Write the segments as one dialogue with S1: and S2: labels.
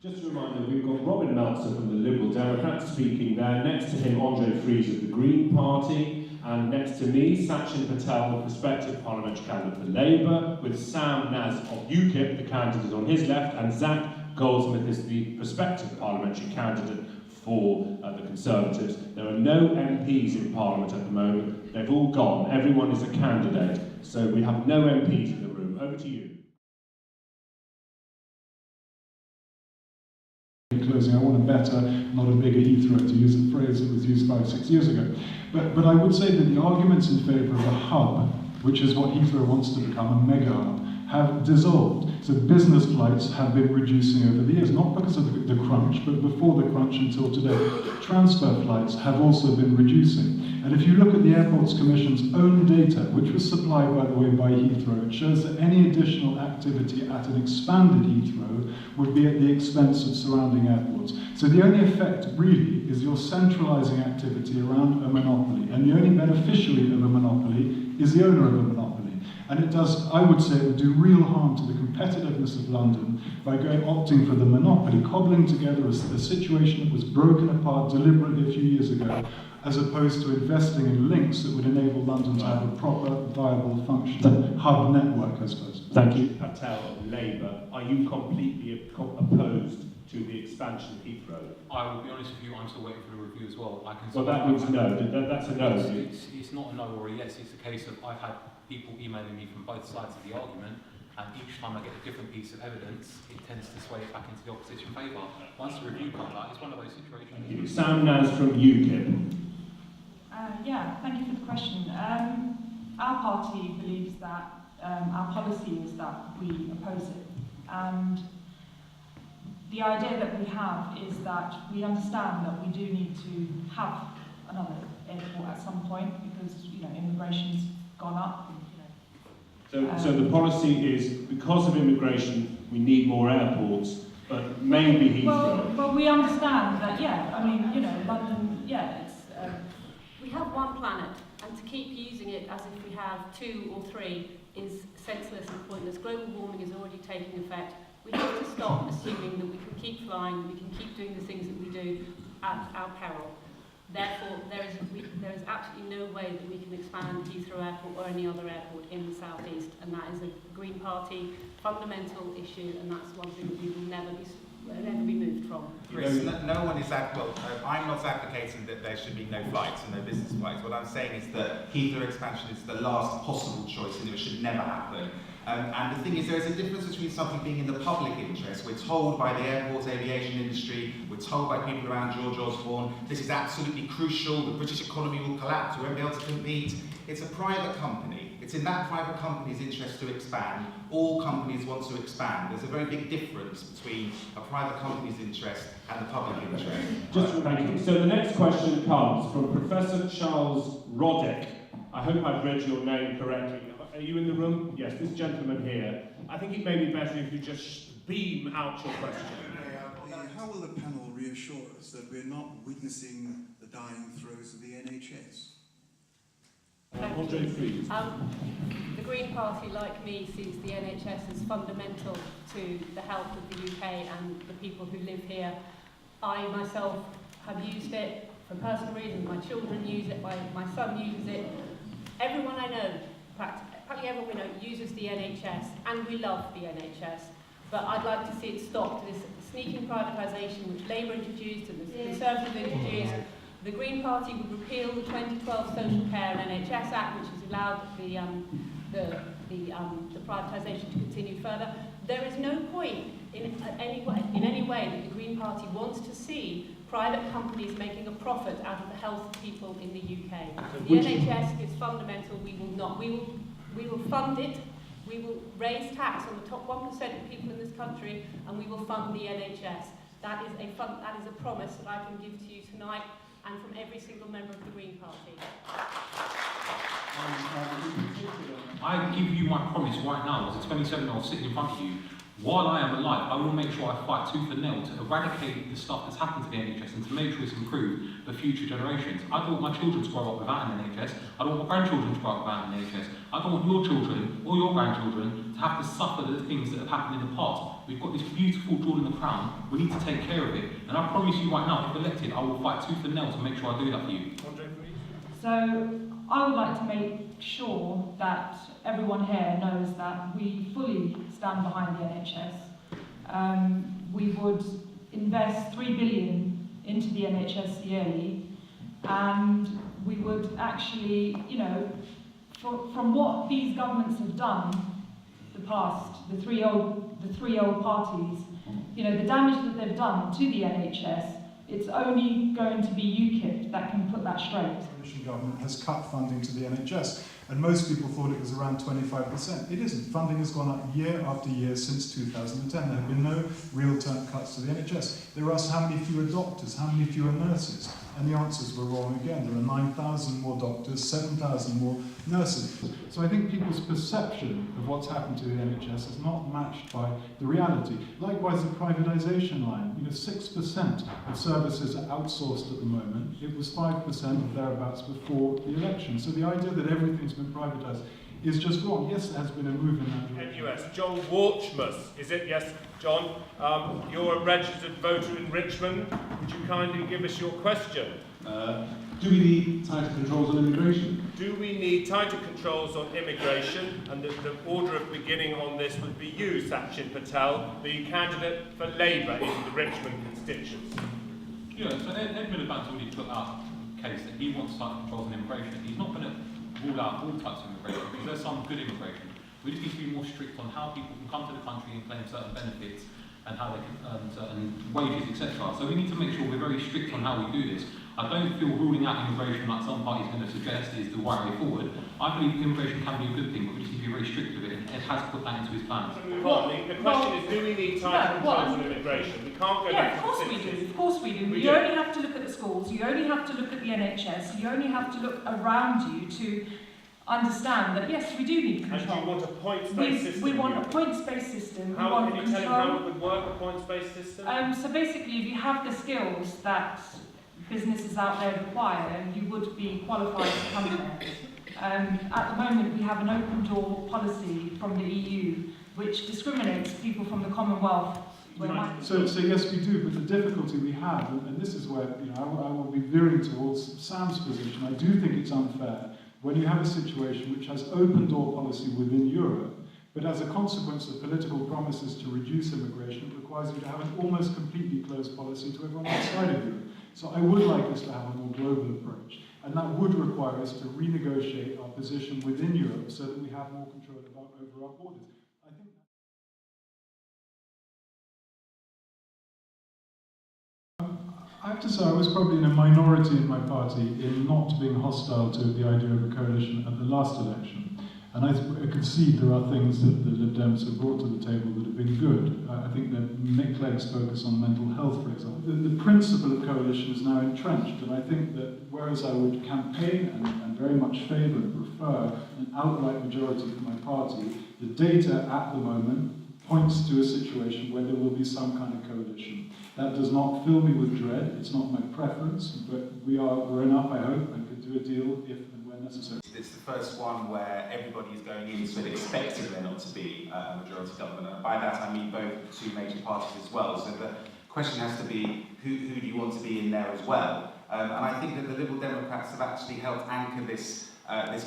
S1: Just a reminder, we've got Robin Meltzer from the Liberal Democrats speaking there. Next to him, Andre Fries of the Green Party. And next to me, Sachin Patel, the prospective parliamentary candidate for Labour, with Sam Naz of UKIP, the candidate on his left, and Zach Goldsmith is the prospective parliamentary candidate for the Conservatives. There are no MPs in Parliament at the moment. They've all gone. Everyone is a candidate. So we have no MPs in the room. Over to you.
S2: Closing, I want a better, not a bigger Heathrow, to use a phrase that was used 5-6 years ago. But I would say that the arguments in favour of a hub, which is what Heathrow wants to become, a mega hub, have dissolved. So business flights have been reducing over the years, not because of the crunch, but before the crunch until today. Transfer flights have also been reducing. And if you look at the Airports Commission's own data, which was supplied, by the way, by Heathrow, it shows that any additional activity at an expanded Heathrow would be at the expense of surrounding airports. So the only effect, really, is you're centralising activity around a monopoly. And the only beneficiary of a monopoly is the owner of a monopoly. And it does, I would say, it would do real harm to the competitiveness of London by opting for the monopoly, cobbling together a situation that was broken apart deliberately a few years ago, as opposed to investing in links that would enable London to have a proper, viable, functioning hub network, I suppose.
S1: Thank you. Patel of Labour, are you completely opposed to the expansion of Heathrow?
S3: I will be honest with you, I'm still waiting for the review as well.
S1: Well, that means no. That's a no.
S3: It's not a no or a yes. It's a case of I've had people emailing me from both sides of the argument, and each time I get a different piece of evidence, it tends to sway it back into the opposition favour. Once the review comes out, it's one of those situations.
S1: Sam Naz from UKIP.
S4: Yeah, thank you for the question. Our party believes that our policy is that we oppose it. And the idea that we have is that we understand that we do need to have another airport at some point because, immigration's gone up.
S1: So the policy is, because of immigration, we need more airports, but maybe Heathrow.
S4: Well, we understand that, London, it's...
S5: We have one planet, and to keep using it as if we have 2 or 3 is senseless and pointless. Global warming is already taking effect. We have to stop assuming that we can keep flying, we can keep doing the things that we do at our peril. Therefore, there is absolutely no way that we can expand Heathrow Airport or any other airport in the South East, and that is a Green Party fundamental issue, and that's one thing that we will never be moved from.
S6: Chris, no one is I'm not advocating that there should be no flights and no business flights. What I'm saying is that Heathrow expansion is the last possible choice and it should never happen. And the thing is, there is a difference between something being in the public interest. We're told by the airport aviation industry, we're told by people around George Osborne, this is absolutely crucial, the British economy will collapse, we won't be able to compete. It's a private company. It's in that private company's interest to expand. All companies want to expand. There's a very big difference between a private company's interest and the public interest.
S1: Thank you. So the next question comes from Professor Charles Roddick. I hope I've read your name correctly. Are you in the room? Yes, this gentleman here. I think it may be better if you just beam out your question.
S7: How will the panel reassure us that we're not witnessing the dying throes of the NHS?
S1: Andre Fries.
S5: The Green Party, like me, sees the NHS as fundamental to the health of the UK and the people who live here. I myself have used it for personal reasons. My children use it, my son uses it. Everyone I know, practically everyone we know, uses the NHS, and we love the NHS. But I'd like to see it stop. This sneaking privatisation which Labour introduced and the Conservatives introduced. The Green Party would repeal the 2012 Social Care and NHS Act, which has allowed the privatisation to continue further. There is no point in any way that the Green Party wants to see private companies making a profit out of the health of people in the UK. The NHS is fundamental. We will not. We will fund it. We will raise tax on the top 1% of people in this country, and we will fund the NHS. That is a promise that I can give to you tonight, and from every single member of the Green Party.
S3: I give you my promise right now, as a 27-year-old sitting in front of you, While I am alive, I will make sure I fight tooth and nail to eradicate the stuff that's happened to the NHS and to make sure it's improved for future generations. I don't want my children to grow up without an NHS. I don't want my grandchildren to grow up without an NHS. I don't want your children or your grandchildren to have to suffer the things that have happened in the past. We've got this beautiful jewel in the crown. We need to take care of it. And I promise you right now, if elected, I will fight tooth and nail to make sure I do that for you.
S4: So I would like to make sure that everyone here knows that we fully stand behind the NHS. We would invest £3 billion into the NHS yearly, and we would actually, you know, from what these governments have done, the three old parties, you know, the damage that they've done to the NHS, it's only going to be UKIP that can put that straight.
S2: The coalition government has cut funding to the NHS, and most people thought it was around 25%. It isn't. Funding has gone up year after year since 2010. There have been no real term cuts to the NHS. They were asked how many fewer doctors, how many fewer nurses, and the answers were wrong again. There are 9,000 more doctors, 7,000 more nurses. So I think people's perception of what's happened to the NHS is not matched by the reality. Likewise, the privatisation line. You know, 6% of services are outsourced at the moment. It was 5% or thereabouts before the election. So the idea that everything's been privatised is just wrong. Yes, there has been a move in that direction.
S1: NUS. John Walchmus, is it? Yes, John. You're a registered voter in Richmond. Would you kindly give us your question?
S8: Do we need tighter controls on immigration?
S1: Do we need tighter controls on immigration? And the order of beginning on this would be you, Sachin Patel, the candidate for Labour in the Richmond constituency.
S3: Yeah, so Ed Miliband's already put out a case that he wants tighter controls on immigration. He's not going to rule out all types of immigration, because there's some good immigration. We just need to be more strict on how people can come to the country and claim certain benefits and how they can earn certain wages, etc. So we need to make sure we're very strict on how we do this. I don't feel ruling out immigration like some parties are going to suggest is the right way forward. I believe immigration can be a good thing, but we just need to be very strict with it, and Ed has put that into his plans.
S1: The question is, do we need tighter controls on immigration? We can't go
S4: Yeah, of course we do. Of course we do. You only have to look at the schools. You only have to look at the NHS. You only have to look around you to understand that yes, we do need control.
S1: And do you want a points-based system?
S4: We want a points-based system.
S1: How can you tell him how it would work, a points-based system?
S4: So basically, if you have the skills that businesses out there require, you would be qualified to come there. At the moment, we have an open door policy from the EU which discriminates people from the Commonwealth.
S2: So yes, we do, but the difficulty we have, and this is where I will be veering towards Sam's position. I do think it's unfair when you have a situation which has open door policy within Europe, but as a consequence of political promises to reduce immigration, it requires you to have an almost completely closed policy to everyone outside of Europe. So I would like us to have a more global approach, and that would require us to renegotiate our position within Europe so that we have more control over our borders. I have to say I was probably in a minority in my party in not being hostile to the idea of a coalition at the last election. And I concede there are things that the Lib Dems have brought to the table that have been good. I think that Nick Clegg's focus on mental health, for example. The principle of coalition is now entrenched, and I think that whereas I would campaign and very much favour and prefer an outright majority for my party, the data at the moment points to a situation where there will be some kind of coalition. That does not fill me with dread. It's not my preference, but we're enough, I hope, and could do a deal if and when necessary.
S6: It's the first one where everybody is going into it expecting there not to be a majority government. And by that I mean both the two major parties as well. So the question has to be, who do you want to be in there as well? And I think that the Liberal Democrats have actually helped anchor this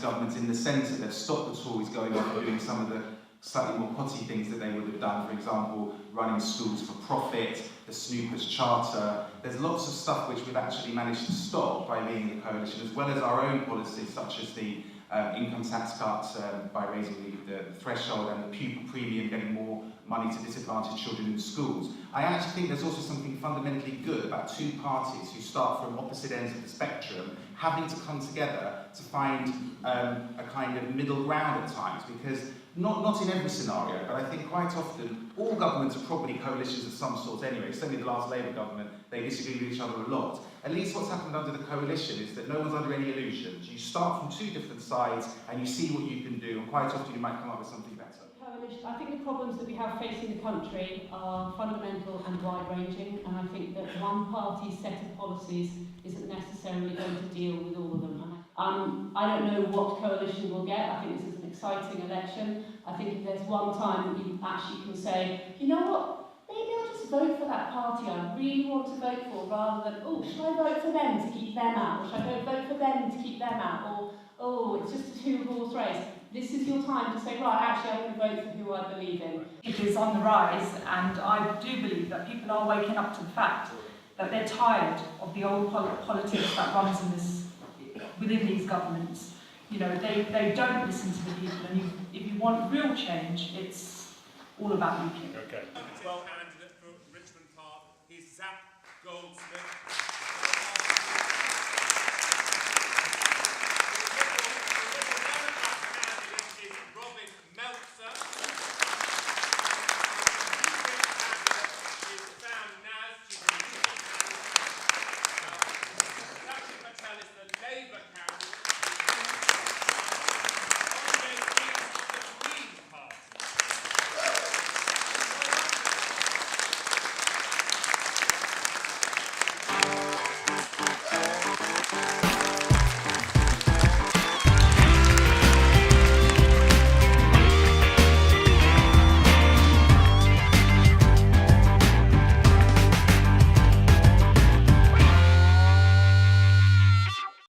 S6: government in the centre. They've stopped the Tories going off and doing some of the slightly more potty things that they would have done, for example, running schools for profit, the Snoopers Charter. There's lots of stuff which we've actually managed to stop by being in the coalition, as well as our own policies, such as the income tax cuts by raising the threshold and the pupil premium, getting more money to disadvantaged children in schools. I actually think there's also something fundamentally good about two parties who start from opposite ends of the spectrum having to come together to find a kind of middle ground at times, because not in every scenario, but I think quite often all governments are probably coalitions of some sort anyway. Certainly the last Labour government, they disagree with each other a lot. At least what's happened under the coalition is that no one's under any illusions. You start from two different sides and you see what you can do, and quite often you might come up with something better.
S5: Coalition I think the problems that we have facing the country are fundamental and wide-ranging, and I think that one party's set of policies isn't necessarily going to deal with all of them. I don't know what coalition we'll get. I think this is an exciting election. I think if there's one time that you actually can say, you know what, maybe I'll just vote for that party I really want to vote for, rather than, oh, should I vote for them to keep them out? Or should I go vote for them to keep them out? Or, oh, it's just a two-horse race. This is your time to say, right, actually, I'm going to vote for who I believe in.
S4: It is on the rise, and I do believe that people are waking up to the fact that they're tired of the old politics that runs within these governments. You know, they don't listen to the people, and if you want real change, it's all about UK.
S1: Okay. Well,